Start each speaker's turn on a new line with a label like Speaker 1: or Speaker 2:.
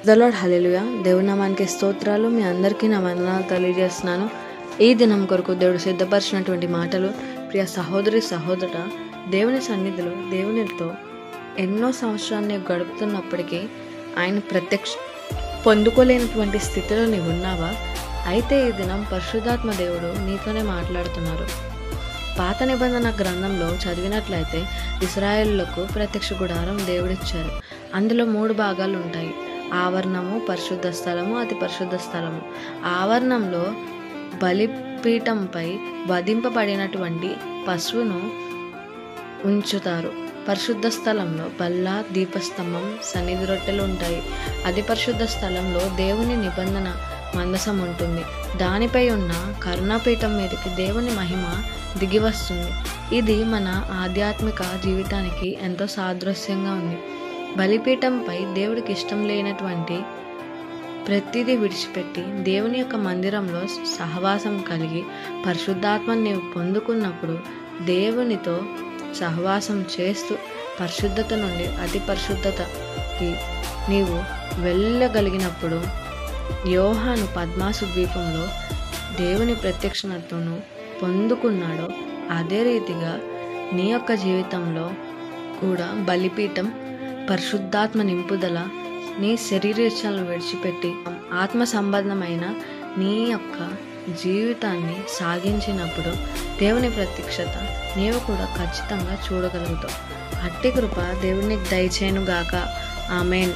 Speaker 1: The lord హల్లెలూయా. దేవుని నామానికి స్తోత్రాలు. మీ అందరికీ నా వందనాలు తెలియజేస్తున్నాను. ఈ దినం కొరకు దేవుడు సిద్ధపరిచినటువంటి మాటలు, ప్రియ సహోదరి సహోదర, దేవుని సన్నిధిలో దేవునితో ఎన్నో సంవత్సరాన్ని గడుపుతున్నప్పటికీ ఆయన ప్రత్యక్ష పొందుకోలేనటువంటి స్థితిలో నీవు ఉన్నావా? అయితే ఈ దినం పరిశుద్ధాత్మ దేవుడు నీతోనే మాట్లాడుతున్నారు. పాత నిబంధన గ్రంథంలో చదివినట్లయితే ఇశ్రాయేలులకు ప్రత్యక్ష గుడారం దేవుడిచ్చారు. అందులో 3 భాగాలు ఉంటాయి: ఆవరణము, పరిశుద్ధ స్థలము, అతి పరిశుద్ధ స్థలము. ఆవరణంలో బలిపీఠంపై వధింపబడినటువంటి పశువును ఉంచుతారు. పరిశుద్ధ స్థలంలో బల్ల, దీపస్తంభం, సన్నిధి రొట్టెలు ఉంటాయి. అతి పరిశుద్ధ స్థలంలో దేవుని నిబంధన మందసం ఉంటుంది. దానిపై ఉన్న కరుణాపీఠం మీదకి దేవుని మహిమ దిగి వస్తుంది. ఇది మన ఆధ్యాత్మిక జీవితానికి ఎంతో సాదృశ్యంగా ఉంది. బలిపీఠంపై దేవుడికి ఇష్టం లేనటువంటి ప్రతిదీ విడిచిపెట్టి దేవుని యొక్క మందిరంలో సహవాసం కలిగి పరిశుద్ధాత్మని నీవు పొందుకున్నప్పుడు, దేవునితో సహవాసం చేస్తూ పరిశుద్ధత నుండి అతి పరిశుద్ధతకి నీవు వెళ్ళగలిగినప్పుడు, యోహాను పద్మాసు ద్వీపంలో దేవుని ప్రత్యక్షతను పొందుకున్నాడో అదే రీతిగా నీ యొక్క జీవితంలో కూడా బలిపీఠం, పరిశుద్ధాత్మ నింపుదల, నీ శరీరేచ్ఛలను విడిచిపెట్టి ఆత్మ సంబంధమైన నీ యొక్క జీవితాన్ని సాగించినప్పుడు దేవుని ప్రత్యక్షత నీవు కూడా ఖచ్చితంగా చూడగలుగుతావు. అట్టి కృప దేవునికి దయచేయునుగాక. ఆమేన్.